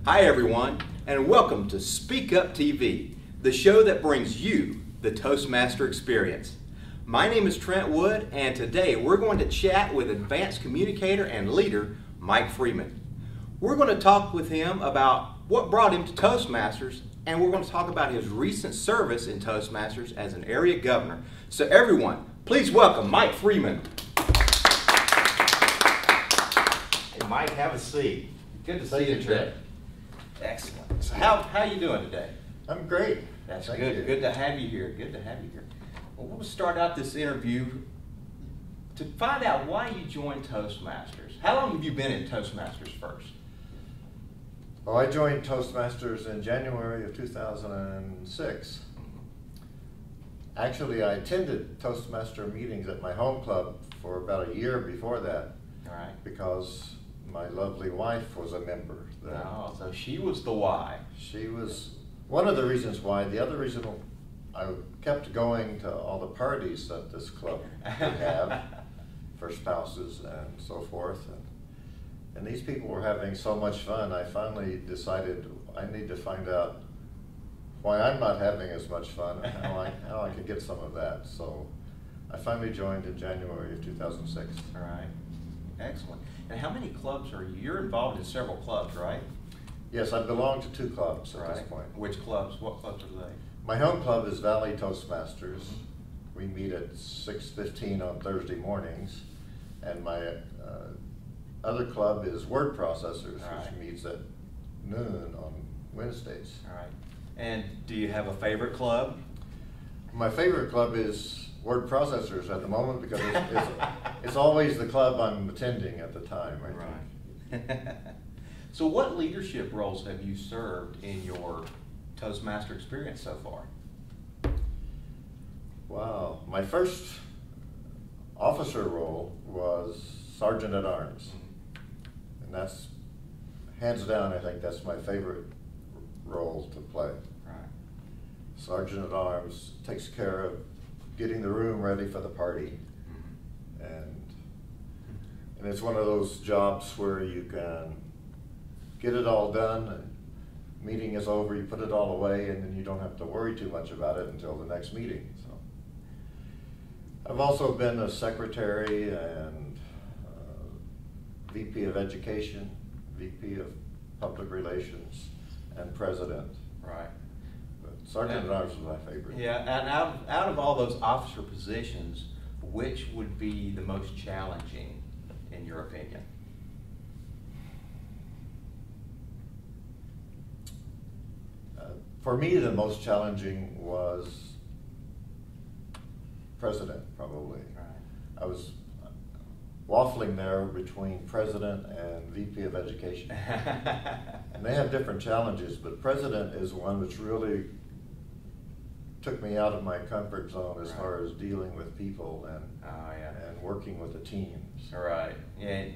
Hi everyone, and welcome to Speak Up TV, the show that brings you the Toastmaster experience. My name is Trent Wood, and today we're going to chat with advanced communicator and leader Mike Freeman. We're going to talk with him about what brought him to Toastmasters, and we're going to talk about his recent service in Toastmasters as an area governor. So everyone, please welcome Mike Freeman. Hey Mike, have a seat. Good to see you, Trent. Excellent. So how you doing today? I'm great. That's Thank good. you. Good to have you here. Good to have you here. Well, we'll start out this interview to find out why you joined Toastmasters. How long have you been in Toastmasters first? Well, I joined Toastmasters in January of 2006. Actually, I attended Toastmaster meetings at my home club for about a year before that. All right. Because my lovely wife was a member. Oh, so she was the why. She was one of the reasons why. The other reason I kept going to all the parties that this club would have for spouses and so forth. And these people were having so much fun, I finally decided I need to find out why I'm not having as much fun and how I can get some of that. So I finally joined in January of 2006. All right. Excellent. And how many clubs are you? You're involved in several clubs, right? Yes, I belong to 2 clubs at Right. this point. Which clubs? What clubs are they? My home club is Valley Toastmasters. We meet at 6:15 on Thursday mornings. And my other club is Word Processors, Right. which meets at noon on Wednesdays. All right. And do you have a favorite club? My favorite club is Word Processors at the moment because it's always the club I'm attending at the time. Right. So what leadership roles have you served in your Toastmaster experience so far? Wow. My first officer role was Sergeant at Arms. And that's, hands down, I think that's my favorite role to play. Right. Sergeant at Arms takes care of getting the room ready for the party. And it's one of those jobs where you can get it all done, and meeting is over, you put it all away, and then you don't have to worry too much about it until the next meeting. So I've also been a secretary and VP of Education, VP of Public Relations, and President. Right. But Sergeant at Arms was my favorite. Yeah, and out of all those officer positions, which would be the most challenging, in your opinion? For me, the most challenging was President, probably. Right. I was waffling there between President and VP of Education. And they have different challenges, but President is one which really took me out of my comfort zone as Right. far as dealing with people and and working with the teams. All right. Yeah,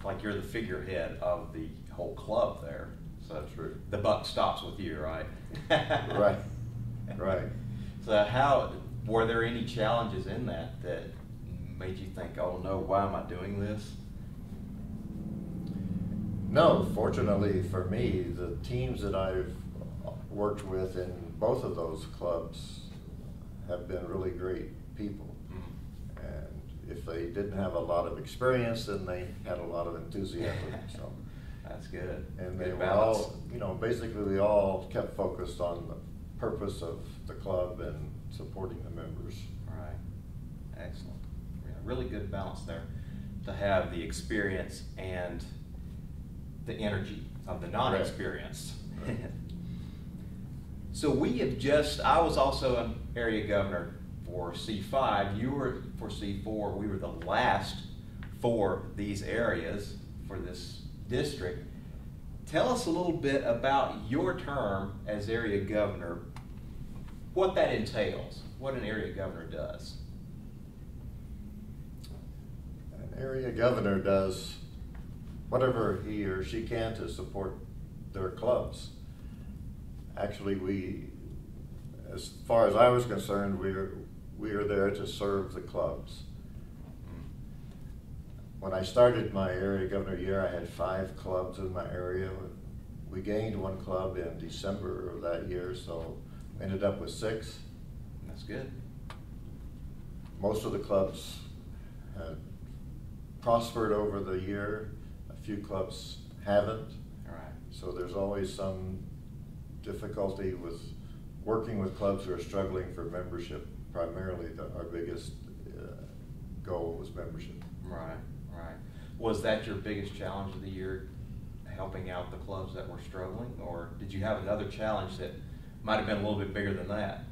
like you're the figurehead of the whole club there. So True. The buck stops with you, right? Right, right. So how, were there any challenges in that made you think, oh no, why am I doing this? No, fortunately for me, the teams that I've worked with in both of those clubs have been really great people. And if they didn't have a lot of experience, then they had a lot of enthusiasm. So That's good. and Good they were balance. all, basically we all kept focused on the purpose of the club and supporting the members. Right. Excellent. Yeah, really good balance there to have the experience and the energy of the non-experienced. Right. So I was also an area governor for C5. You were for C4. We were the last for these areas, for this district. Tell us a little bit about your term as area governor, what that entails, what an area governor does. An area governor does whatever he or she can to support their clubs. Actually, as far as I was concerned, we are there to serve the clubs. When I started my area governor year, I had 5 clubs in my area. we gained one club in December of that year, so ended up with 6. That's good. Most of the clubs had prospered over the year. A few clubs haven't. All right. So there's always some difficulty with working with clubs who are struggling for membership. Primarily, our biggest goal was membership. Right, right. Was that your biggest challenge of the year, helping out the clubs that were struggling, or did you have another challenge that might have been a little bit bigger than that?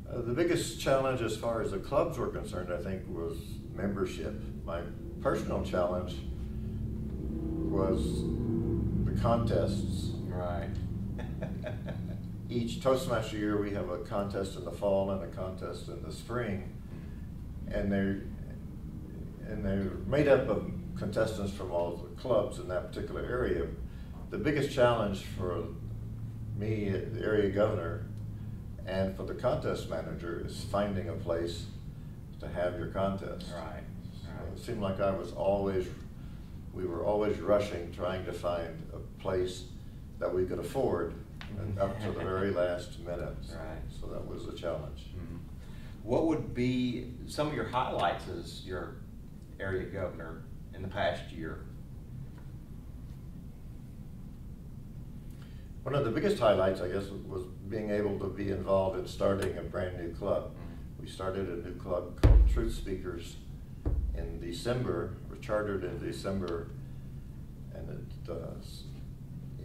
The biggest challenge as far as the clubs were concerned, I think, was membership. My personal challenge was the contests. Right. Each Toastmaster year we have a contest in the fall and a contest in the spring, and they're made up of contestants from all the clubs in that particular area. The biggest challenge for me, the area governor, and for the contest manager is finding a place to have your contest. Right. So it seemed like we were always rushing, trying to find a place that we could afford, and up to the very last minute. Right. So that was a challenge. Mm-hmm. What would be some of your highlights as your area governor in the past year? One of the biggest highlights, I guess, was being able to be involved in starting a brand new club. We started a new club called Truth Speakers in December. We were chartered in December, and it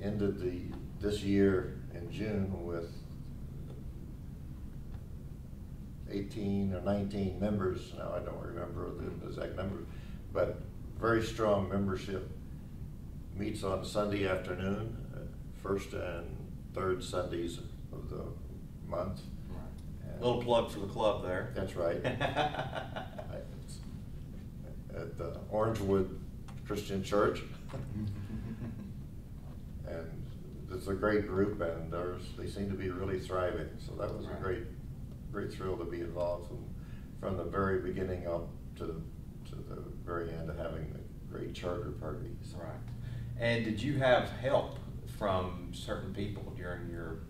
ended this year in June with 18 or 19 members. Now I don't remember the exact number, but very strong membership. Meets on Sunday afternoon, first and third Sundays of the month. Right. Little plug for the club there. That's right. At the Orangewood Christian Church. And it's a great group, and they seem to be really thriving. So that was a great thrill to be involved from the very beginning up to the very end of having the great charter parties. Right. And did you have help from certain people during your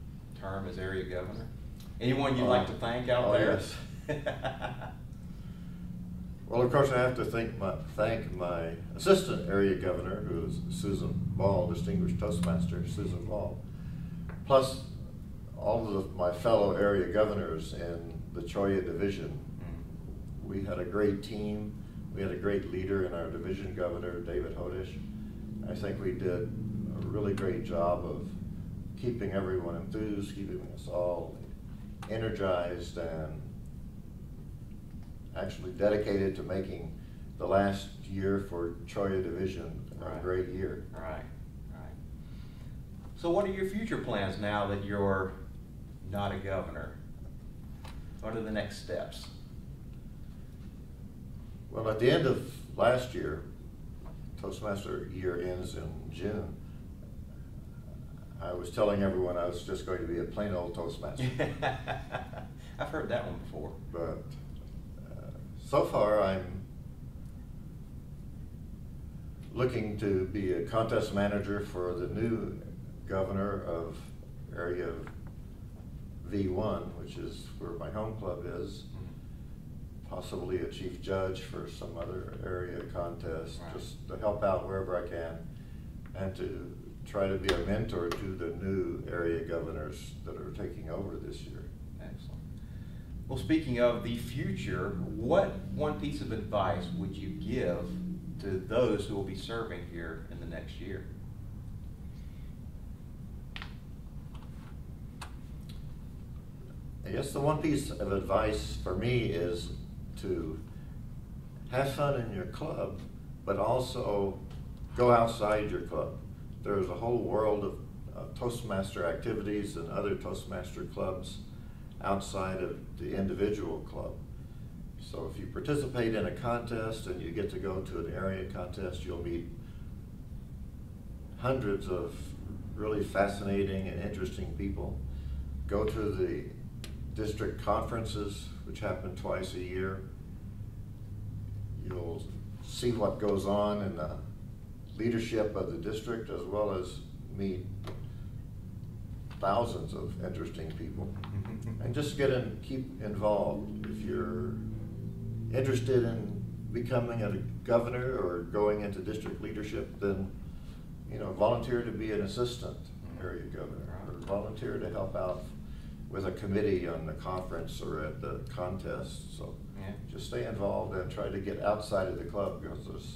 term as area governor? Anyone you'd like to thank out there? Yes. Well, of course, I have to thank my assistant area governor, who is Susan Ball, distinguished Toastmaster Susan Ball, plus all of my fellow area governors in the Choya division. We had a great team. We had a great leader in our division governor, David Hodish. I think we did a really great job of keeping everyone enthused, keeping us all energized, and actually dedicated to making the last year for Choya division a great year. Right, right. So what are your future plans now that you're not a governor? What are the next steps? Well, at the end of last year, Toastmaster year ends in June. I was telling everyone I was just going to be a plain old Toastmaster. I've heard that one before. But so far I'm looking to be a contest manager for the new governor of area V1, which is where my home club is. Possibly a chief judge for some other area contest, just to help out wherever I can, and to try to be a mentor to the new area governors that are taking over this year. Excellent. Well, speaking of the future, what one piece of advice would you give to those who will be serving here in the next year? I guess the one piece of advice for me is to have fun in your club, but also go outside your club. There's a whole world of Toastmaster activities and other Toastmaster clubs outside of the individual club. So if you participate in a contest and you get to go to an area contest, you'll meet hundreds of really fascinating and interesting people. Go to the district conferences, which happen twice a year. You'll see what goes on in the leadership of the district, as well as meet thousands of interesting people. And just keep involved. If you're interested in becoming a governor or going into district leadership, then volunteer to be an assistant area governor, or volunteer to help out with a committee on the conference or at the contest. So just stay involved and try to get outside of the club, because there's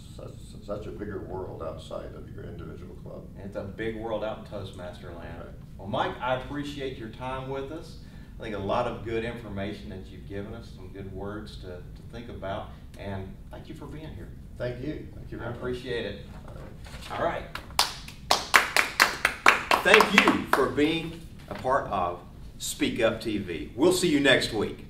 such a bigger world outside of your individual club. It's a big world out in Toastmaster land. Right. Well, Mike, I appreciate your time with us. I think a lot of good information that you've given us, some good words to think about, and thank you for being here. Thank you. Thank you very I much. appreciate it. All right. Thank you for being a part of Speak Up TV. We'll see you next week.